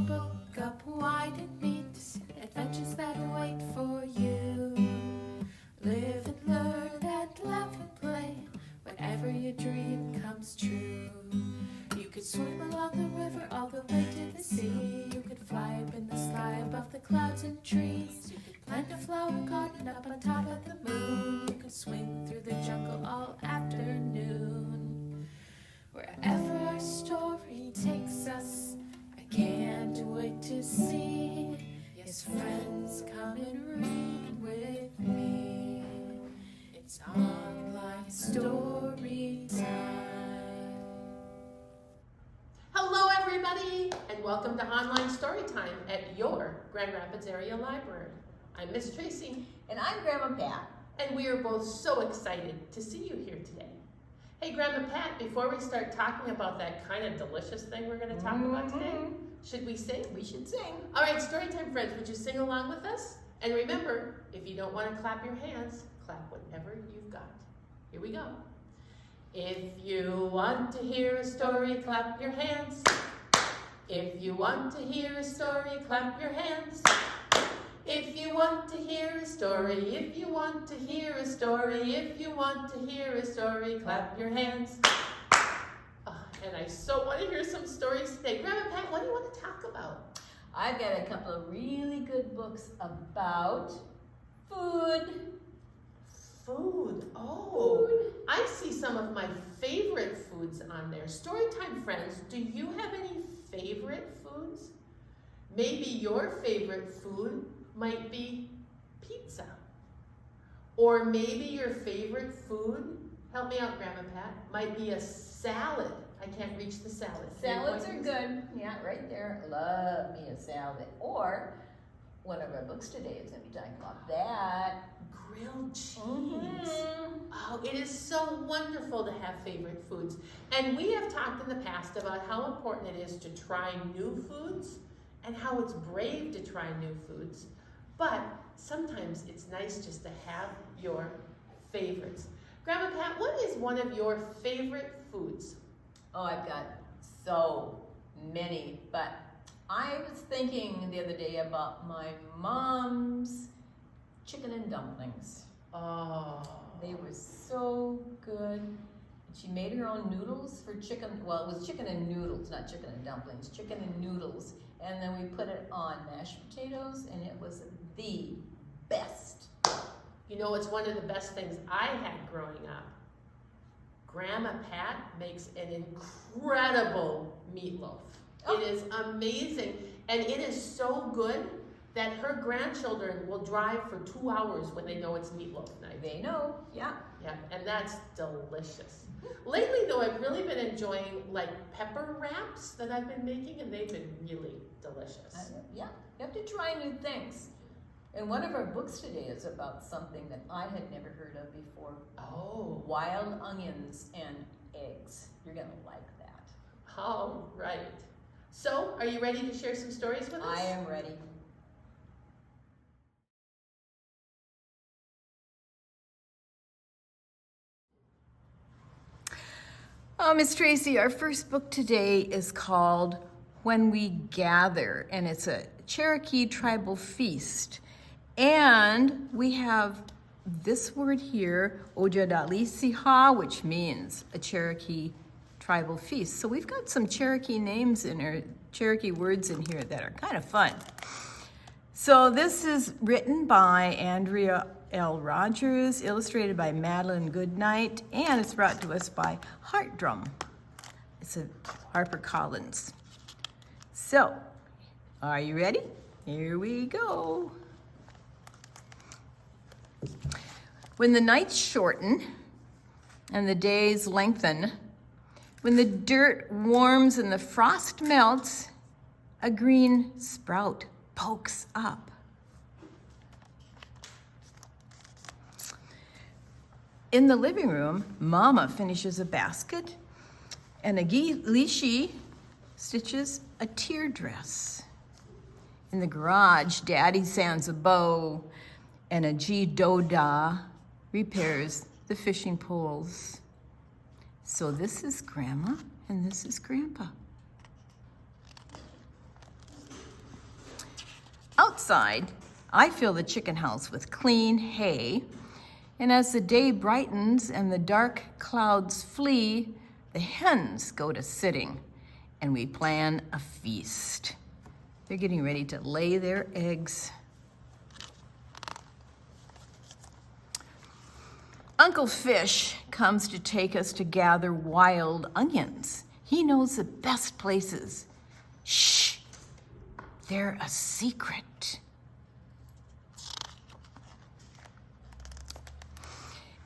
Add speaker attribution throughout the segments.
Speaker 1: book up wide and meet adventures that wait for you. Live and learn and laugh and play whenever your dream comes true. You could swim along the river all the way to the sea. You could fly up in the sky above the clouds and trees. You could plant a flower garden up on top of the moon. You could swing through the jungle all afternoon. Wherever our story takes us, I can't wait to see. Yes, friends, come and read with me. It's Online Storytime.
Speaker 2: Hello everybody, and welcome to Online Storytime at your Grand Rapids Area Library. I'm Miss Tracy.
Speaker 3: And I'm Grandma Pat.
Speaker 2: And we are both so excited to see you here today. Hey Grandma Pat, before we start talking about that kind of delicious thing we're going to talk about today, should we sing?
Speaker 3: We should sing.
Speaker 2: All right, Storytime friends, would you sing along with us? And remember, if you don't want to clap your hands, clap whatever you've got. Here we go. If you want to hear a story, clap your hands. If you want to hear a story, clap your hands. If you want to hear a story, if you want to hear a story, if you want to hear a story, clap your hands. And I so want to hear some stories today. Grandma Pat, what do you want to talk about?
Speaker 3: I've got a couple of really good books about food.
Speaker 2: Food. Oh,
Speaker 3: Food.
Speaker 2: I see some of my favorite foods on there. Storytime friends, do you have any favorite foods? Maybe your favorite food might be pizza. Or maybe your favorite food, help me out Grandma Pat, might be a salad. I can't reach the salad.
Speaker 3: Salads are good. Yeah, right there. Love me a salad. Or one of our books today is going to be talking about that.
Speaker 2: Grilled cheese. Oh, it is so wonderful to have favorite foods. And we have talked in the past about how important it is to try new foods and how it's brave to try new foods. But sometimes it's nice just to have your favorites. Grandma Pat, what is one of your favorite foods?
Speaker 3: Oh, I've got so many, but I was thinking the other day about my mom's chicken and dumplings.
Speaker 2: Oh.
Speaker 3: They were so good. She made her own noodles for chicken. Well, it was chicken and noodles, not chicken and dumplings, chicken and noodles. And then we put it on mashed potatoes, and it was the best.
Speaker 2: You know, it's one of the best things I had growing up. Grandma Pat makes an incredible meatloaf. Oh. It is amazing, and it is so good that her grandchildren will drive for 2 hours when they know it's meatloaf night.
Speaker 3: They know, yeah.
Speaker 2: Yeah, and that's delicious. Lately, though, I've really been enjoying like pepper wraps that I've been making, and they've been really delicious.
Speaker 3: Yeah, you have to try new things. And one of our books today is about something that I had never heard of before.
Speaker 2: Oh.
Speaker 3: Wild onions and eggs. You're gonna like that.
Speaker 2: All right. So, are you ready to share some stories with us?
Speaker 3: I am ready. Miss Tracy, our first book today is called When We Gather, and it's a Cherokee tribal feast. And we have this word here, Ojadalisiha, which means a Cherokee tribal feast. So we've got some Cherokee names in here, Cherokee words in here that are kind of fun. So this is written by Andrea L. Rogers, illustrated by Madeline Goodnight, and it's brought to us by Heart Drum. It's a HarperCollins. So, are you ready? Here we go. When the nights shorten and the days lengthen, when the dirt warms and the frost melts, a green sprout pokes up. In the living room, Mama finishes a basket, and Lishi stitches a tear dress. In the garage, Daddy sands a bow, and a Doda repairs the fishing poles. So this is Grandma, and this is Grandpa. outside, I fill the chicken house with clean hay. And as the day brightens and the dark clouds flee, the hens go to sitting and we plan a feast. They're getting ready to lay their eggs. Uncle Fish comes to take us to gather wild onions. He knows the best places. Shh, they're a secret.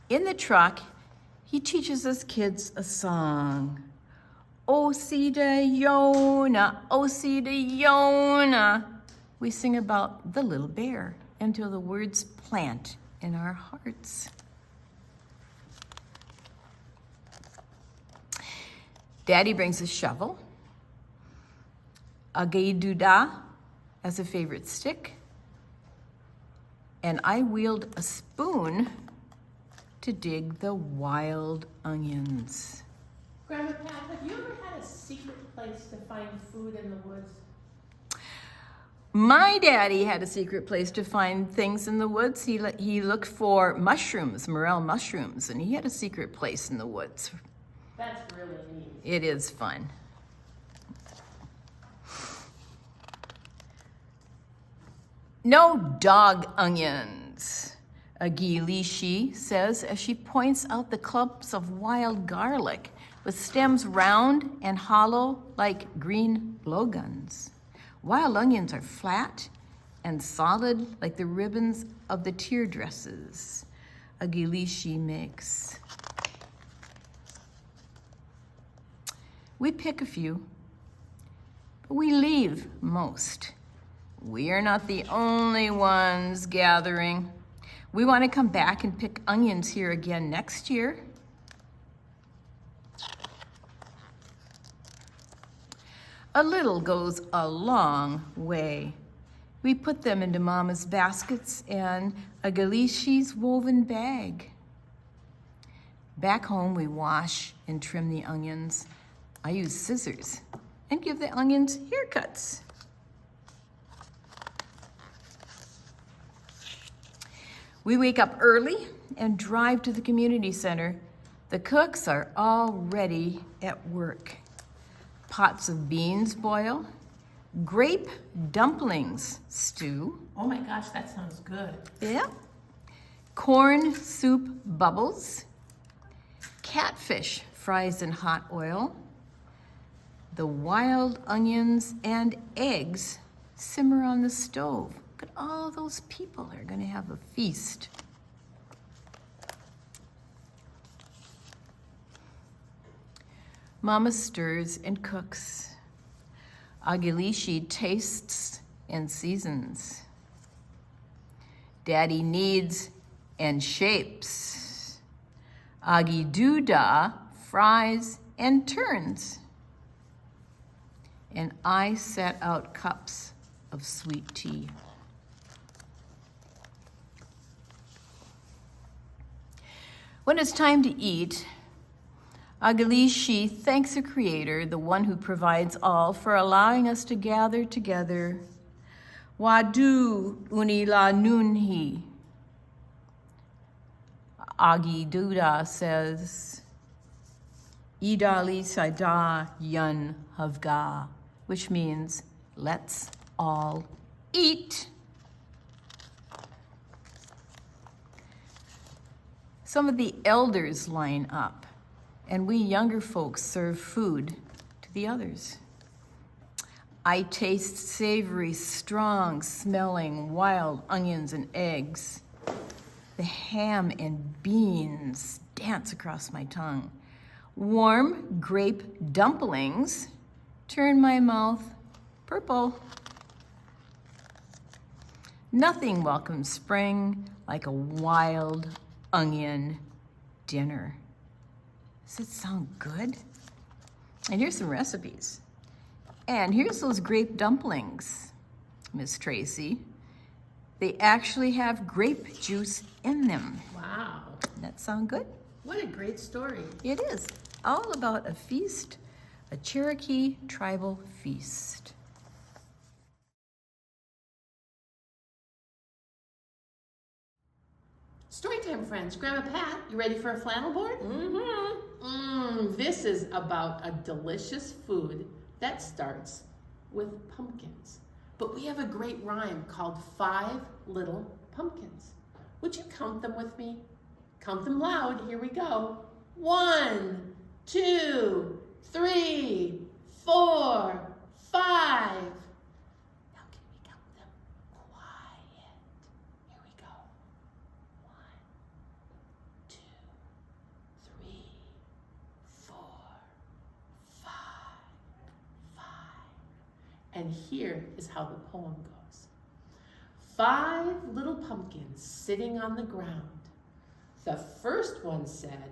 Speaker 3: In the truck, he teaches us kids a song. O see de Yona, O see de Yona. We sing about the little bear until the words plant in our hearts. Daddy brings a shovel, a geiduda as a favorite stick, and I wield a spoon to dig the wild onions.
Speaker 2: Grandma Pat, have you ever had a secret place to find food in the woods?
Speaker 3: My daddy had a secret place to find things in the woods. He looked for mushrooms, morel mushrooms, and he had a secret place in the woods.
Speaker 2: That's really neat.
Speaker 3: It is fun. No dog onions, Agilishi says as she points out the clumps of wild garlic with stems round and hollow like green blowguns. Wild onions are flat and solid like the ribbons of the tear dresses Agilishi makes. We pick a few, but we leave most. We are not the only ones gathering. We want to come back and pick onions here again next year. A little goes a long way. We put them into Mama's baskets and Agalishi's woven bag. Back home, we wash and trim the onions. I use scissors and give the onions haircuts. We wake up early and drive to the community center. The cooks are already at work. Pots of beans boil, grape dumplings stew.
Speaker 2: Oh my gosh, that sounds good.
Speaker 3: Yeah. Corn soup bubbles, catfish fries in hot oil, the wild onions and eggs simmer on the stove. Look at all those people are going to have a feast. Mama stirs and cooks. Agilishi tastes and seasons. Daddy kneads and shapes. Agiduda fries and turns. And I set out cups of sweet tea. When it's time to eat, Agilishi thanks the Creator, the one who provides all, for allowing us to gather together. Wadu unila nunhi. Agiduda says, Idali sada yun havga, which means, let's all eat. Some of the elders line up, and we younger folks serve food to the others. I taste savory, strong smelling wild onions and eggs. The ham and beans dance across my tongue. Warm grape dumplings turn my mouth purple. Nothing welcomes spring like a wild onion dinner. Does it sound good? And here's some recipes. And here's those grape dumplings, Miss Tracy. They actually have grape juice in them.
Speaker 2: Wow.
Speaker 3: Doesn't that sound good?
Speaker 2: What a great story.
Speaker 3: It is all about a feast, a Cherokee tribal feast.
Speaker 2: Storytime friends, Grandma Pat, you ready for a flannel board? This is about a delicious food that starts with pumpkins. But we have a great rhyme called 5 Little Pumpkins. Would you count them with me? Count them loud. Here we go. 1, 2, 3, 4, 5. Now can we count them quiet? Here we go. 1, 2, 3, 4, 5, 5. And here is how the poem goes. 5 little pumpkins sitting on the ground. The first one said,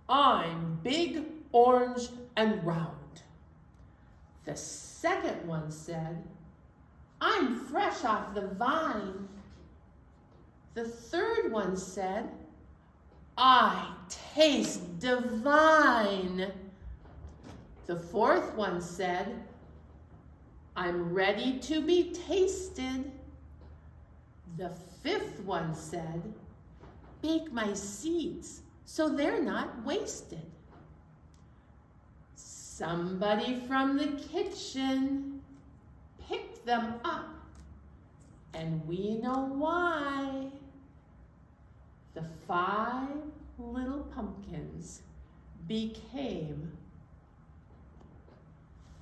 Speaker 2: I'm big, orange, and round. The second one said, I'm fresh off the vine. The third one said, I taste divine. The fourth one said, I'm ready to be tasted. The fifth one said, bake my seeds so they're not wasted. Somebody from the kitchen picked them up, and we know why. The 5 little pumpkins became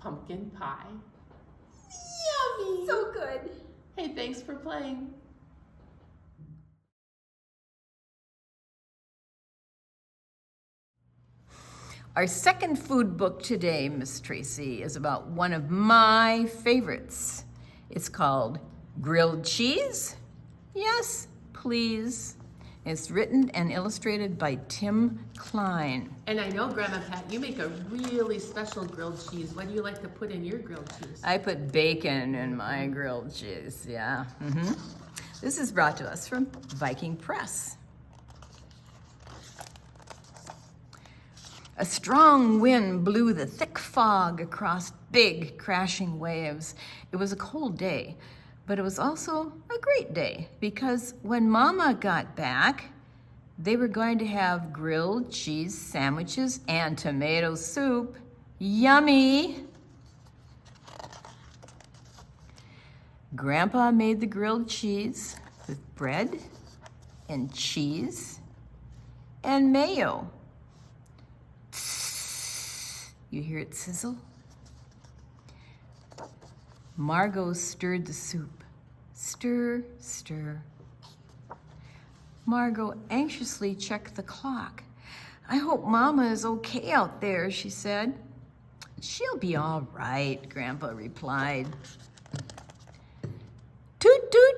Speaker 2: pumpkin pie. Yummy!
Speaker 3: So good.
Speaker 2: Hey, thanks for playing.
Speaker 3: Our second food book today, Miss Tracy, is about one of my favorites. It's called Grilled Cheese. Yes, please. It's written and illustrated by Tim Klein.
Speaker 2: And I know, Grandma Pat, you make a really special grilled cheese. What do you like to put in your grilled cheese?
Speaker 3: I put bacon in my grilled cheese, yeah. This is brought to us from Viking Press. A strong wind blew the thick fog across big, crashing waves. It was a cold day, but it was also a great day because when Mama got back, they were going to have grilled cheese sandwiches and tomato soup. Yummy! Grandpa made the grilled cheese with bread and cheese and mayo. You hear it sizzle? Margot stirred the soup. Stir, stir. Margot anxiously checked the clock. I hope Mama is okay out there, she said. She'll be all right, Grandpa replied. Toot, toot!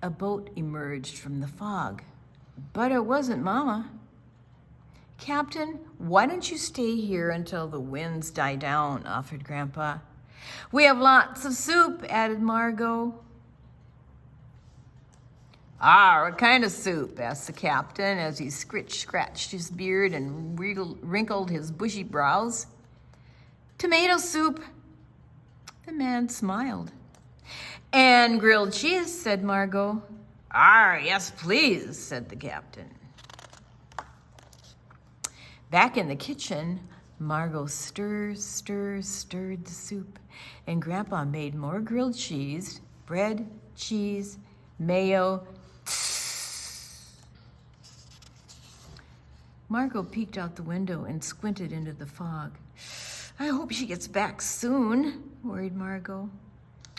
Speaker 3: A boat emerged from the fog, but it wasn't Mama. Captain, why don't you stay here until the winds die down, offered Grandpa. We have lots of soup, added Margot. What kind of soup? Asked the captain as he scratched his beard and wrinkled his bushy brows. Tomato soup. The man smiled. And grilled cheese, said Margot. Yes, please, said the captain. Back in the kitchen, Margot stirred the soup, and Grandpa made more grilled cheese, bread, cheese, mayo. Margot peeked out the window and squinted into the fog. I hope she gets back soon, worried Margot.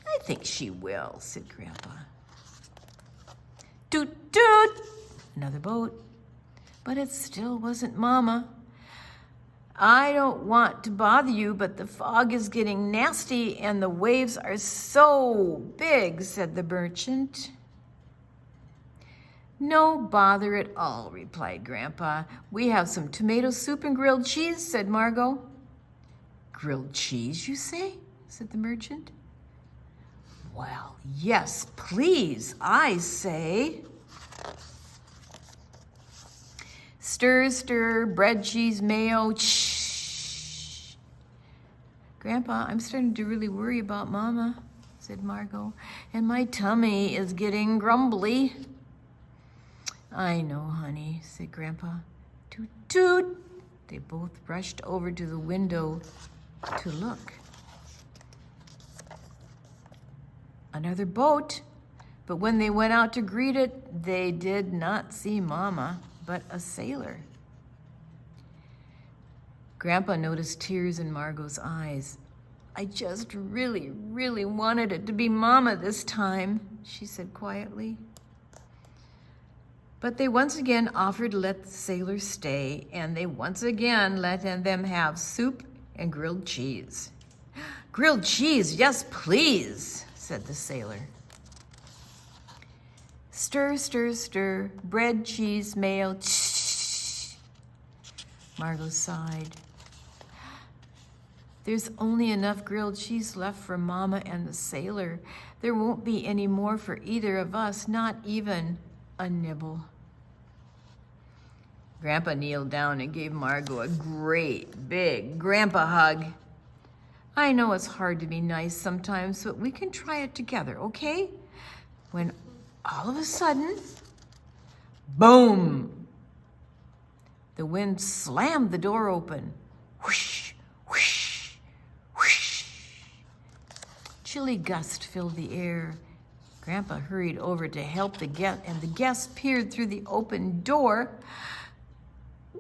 Speaker 3: I think she will, said Grandpa. Toot, toot! Another boat. But it still wasn't Mama. I don't want to bother you, but the fog is getting nasty and the waves are so big, said the merchant. No bother at all, replied Grandpa. We have some tomato soup and grilled cheese, said Margot. Grilled cheese, you say? Said the merchant. Well, yes, please, I say. Stir, stir, bread, cheese, mayo. Shh. Grandpa, I'm starting to really worry about Mama, said Margot, and my tummy is getting grumbly. I know, honey, said Grandpa. Toot, toot. They both rushed over to the window to look. Another boat, but when they went out to greet it, they did not see Mama, but a sailor. Grandpa noticed tears in Margot's eyes. I just really, really wanted it to be Mama this time, she said quietly. But they once again offered to let the sailor stay, and they once again let them have soup and grilled cheese. Grilled cheese, yes, please, said the sailor. Stir, stir, stir, bread, cheese, mayo, tsh. Margot sighed. There's only enough grilled cheese left for Mama and the sailor. There won't be any more for either of us, not even a nibble. Grandpa kneeled down and gave Margot a great big grandpa hug. I know it's hard to be nice sometimes, but we can try it together, okay? When all of a sudden, boom! The wind slammed the door open. Whoosh, whoosh, whoosh. Chilly gust filled the air. Grandpa hurried over to help the guest, and the guests peered through the open door.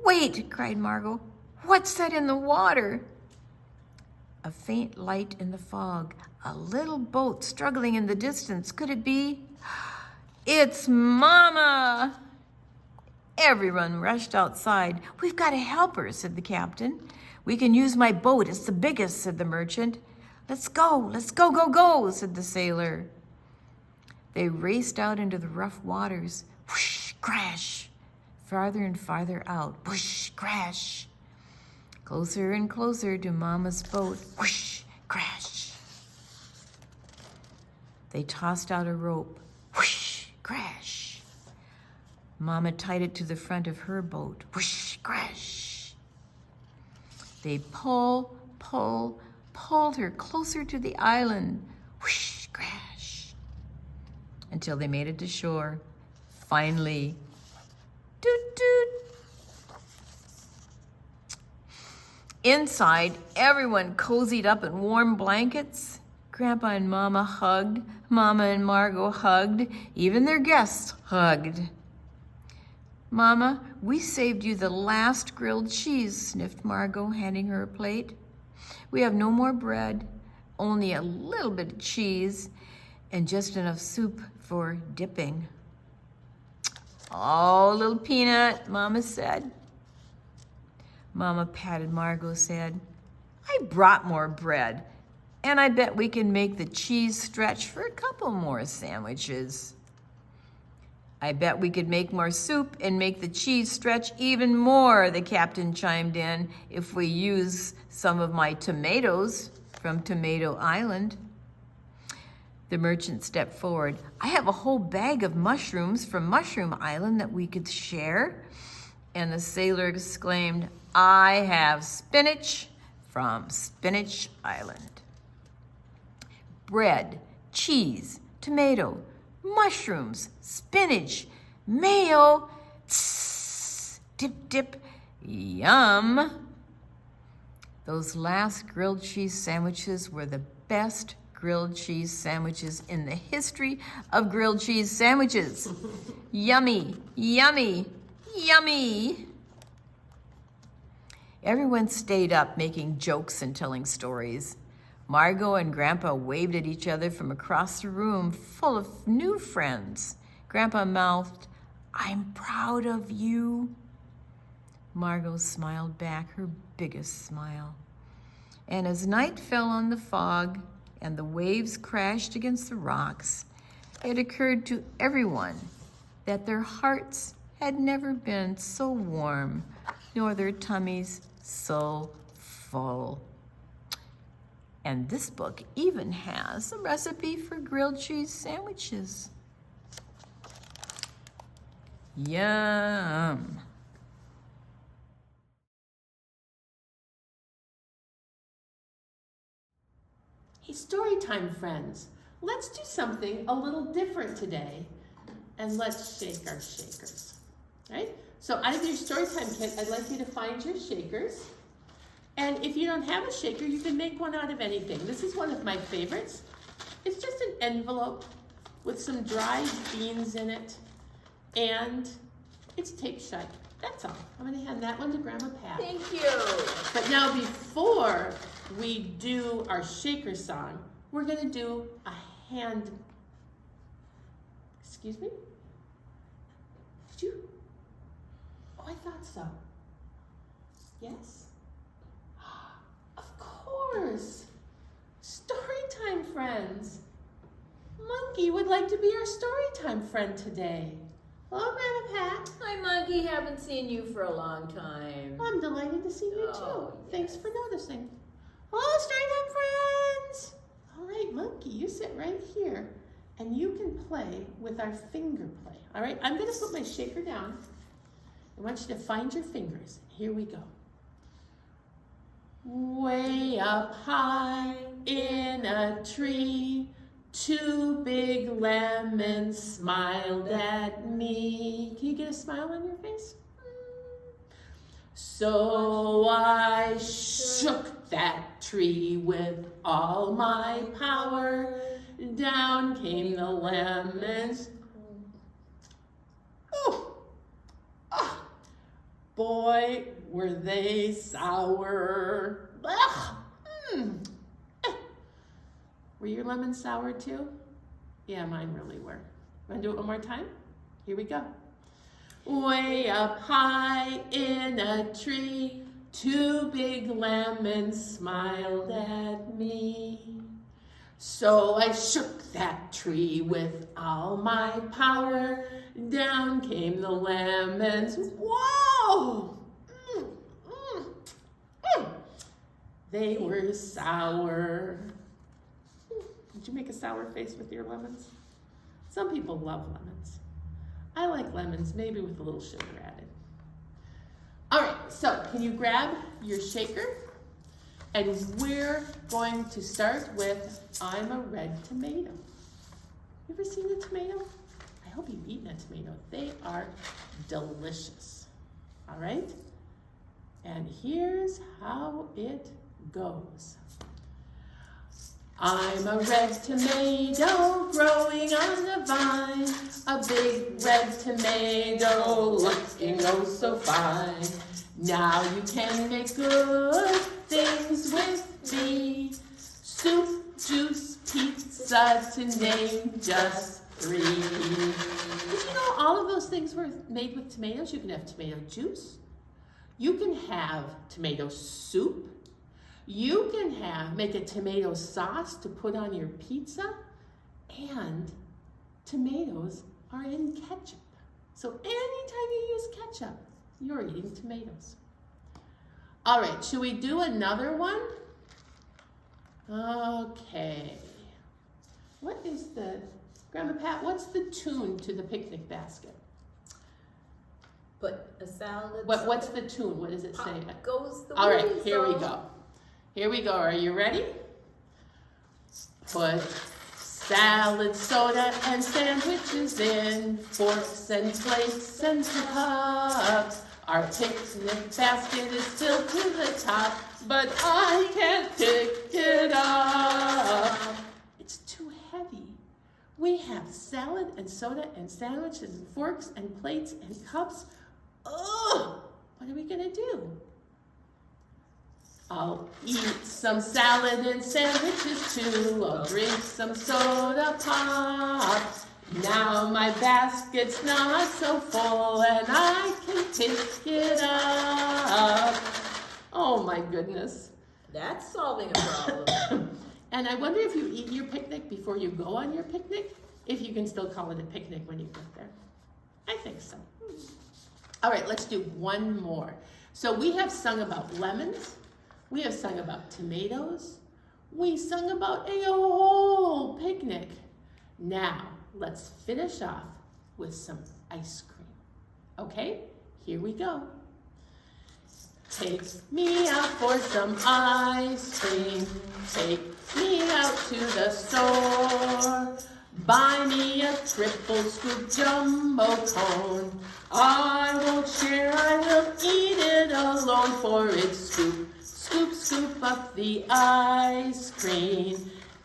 Speaker 3: Wait, cried Margot. What's that in the water? A faint light in the fog, a little boat struggling in the distance. Could it be? It's Mama! Everyone rushed outside. We've got to help her, said the captain. We can use my boat. It's the biggest, said the merchant. Let's go, go, go, said the sailor. They raced out into the rough waters. Whoosh, crash. Farther and farther out. Whoosh, crash. Closer and closer to Mama's boat. Whoosh, crash. They tossed out a rope. Whoosh, crash. Mama tied it to the front of her boat. Whoosh, crash. They pulled her closer to the island. Whoosh, crash. Until they made it to shore. Finally, toot, toot. Inside, everyone cozied up in warm blankets. Grandpa and Mama hugged. Mama and Margot hugged. Even their guests hugged. Mama, we saved you the last grilled cheese, sniffed Margot, handing her a plate. We have no more bread, only a little bit of cheese, and just enough soup for dipping. Oh, little peanut, Mama said. Mama patted Margot's head. I brought more bread, and I bet we can make the cheese stretch for a couple more sandwiches. I bet we could make more soup and make the cheese stretch even more, the captain chimed in, if we use some of my tomatoes from Tomato Island. The merchant stepped forward. I have a whole bag of mushrooms from Mushroom Island that we could share. And the sailor exclaimed, I have spinach from Spinach Island. Bread, cheese, tomato, mushrooms, spinach, mayo, tss, dip, dip, yum. Those last grilled cheese sandwiches were the best grilled cheese sandwiches in the history of grilled cheese sandwiches. Yummy, yummy, yummy. Everyone stayed up making jokes and telling stories. Margot and Grandpa waved at each other from across the room, full of new friends. Grandpa mouthed, I'm proud of you. Margot smiled back, her biggest smile. And as night fell on the fog and the waves crashed against the rocks, it occurred to everyone that their hearts had never been so warm, nor their tummies so full. And this book even has a recipe for grilled cheese sandwiches. Yum.
Speaker 2: Hey, story time, friends. Let's do something a little different today. And let's shake our shakers. Right? So out of your Storytime kit, I'd like you to find your shakers. And if you don't have a shaker, you can make one out of anything. This is one of my favorites. It's just an envelope with some dried beans in it, and it's taped shut. That's all. I'm gonna hand that one to Grandma Pat.
Speaker 3: Thank you.
Speaker 2: But now before we do our shaker song, we're gonna do a hand, excuse me? Did you? Oh, I thought so. Yes? Of course. Storytime friends. Monkey would like to be our Storytime friend today. Hello, Grandma Pat.
Speaker 4: Hi, Monkey. Haven't seen you for a long time.
Speaker 2: I'm delighted to see you too.
Speaker 4: Oh,
Speaker 2: Thanks
Speaker 4: yes.
Speaker 2: for noticing. Hello, Storytime friends. All right, Monkey, you sit right here and you can play with our finger play. All right, I'm gonna put my shaker down. I want you to find your fingers. Here we go. Way up high in a tree, two big lemons smiled at me. Can you get a smile on your face? So I shook that tree with all my power. Down came the lemons. Oh, ah, boy, were they sour. Ugh. Were your lemons sour too? Yeah, mine really were. Want to do it one more time? Here we go. Way up high in a tree, two big lemons smiled at me. So I shook that tree with all my power. Down came the lemons. Whoa! They were sour. Did you make a sour face with your lemons? Some people love lemons. I like lemons, maybe with a little sugar added. All right, so can you grab your shaker? And we're going to start with I'm a red tomato. You ever seen a tomato? I hope you've eaten a tomato. They are delicious. All right? And here's how it goes. I'm a red tomato growing on the vine, a big red tomato looking oh so fine. Now you can make good things with me, soup, juice, pizza, to name just 3. Did you know all of those things were made with tomatoes? You can have tomato juice, you can have tomato soup, you can make a tomato sauce to put on your pizza, and tomatoes are in ketchup. So anytime you use ketchup, you're eating tomatoes. All right, should we do another one? Okay. What is Grandma Pat, what's the tune to the picnic basket?
Speaker 4: Put a salad.
Speaker 2: What's the tune? What does it say?
Speaker 4: Up goes the
Speaker 2: All right,
Speaker 4: weasel.
Speaker 2: here we go. Here we go. Are you ready? Put salad, soda, and sandwiches in, forks and plates and cups. Our picnic basket is filled to the top, but I can't pick it up. It's too heavy. We have salad and soda and sandwiches and forks and plates and cups. Ugh! What are we gonna do? I'll eat some salad and sandwiches too. I'll drink some soda pop. Now my basket's not so full and I can pick it up. Oh my goodness.
Speaker 4: That's solving a problem.
Speaker 2: And I wonder if you eat your picnic before you go on your picnic, if you can still call it a picnic when you get there. I think so. All right, let's do one more. So we have sung about lemons. We have sung about tomatoes. We sung about a whole picnic. Now, let's finish off with some ice cream. Okay, here we go. Take me out for some ice cream. Take me out to the store. Buy me a triple scoop jumbo cone. I won't share, I will eat it alone, for it's scoop, scoop, scoop up the ice cream.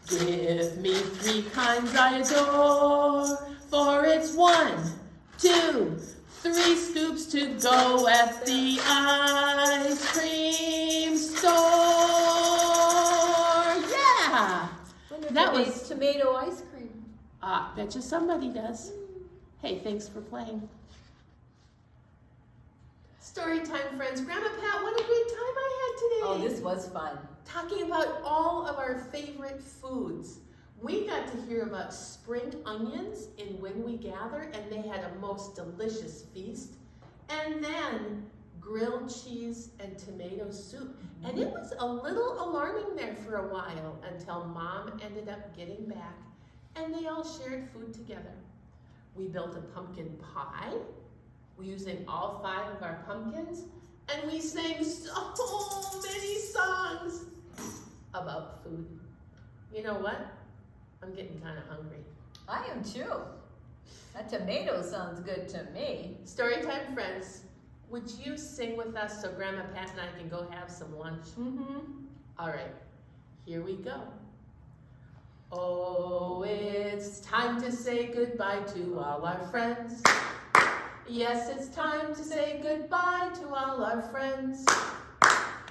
Speaker 2: Give me 3 kinds I adore, for it's 1, 2, 3 scoops to go at the ice cream store. Yeah! That was
Speaker 4: tomato ice cream.
Speaker 2: betcha somebody does. Hey, thanks for playing. Storytime friends, Grandma Pat, what a great time I had today.
Speaker 4: Oh, this was fun.
Speaker 2: Talking about all of our favorite foods. We got to hear about spring onions in When We Gather, and they had a most delicious feast. And then grilled cheese and tomato soup. And it was a little alarming there for a while until Mom ended up getting back and they all shared food together. We built a pumpkin pie. We using all 5 of our pumpkins, and we sang so many songs about food. You know what? I'm getting kind of hungry.
Speaker 4: I am too. That tomato sounds good to me.
Speaker 2: Storytime friends, would you sing with us so Grandma Pat and I can go have some lunch? All right, here we go. Oh, it's time to say goodbye to all our friends. Yes, it's time to say goodbye to all our friends.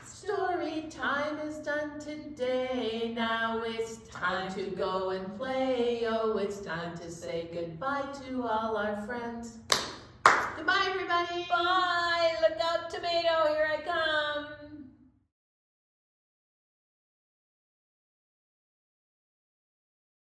Speaker 2: Story time is done today. Now it's time to go and play. Oh, it's time to say goodbye to all our friends. Goodbye, everybody.
Speaker 4: Bye. Look out, tomato. Here I come.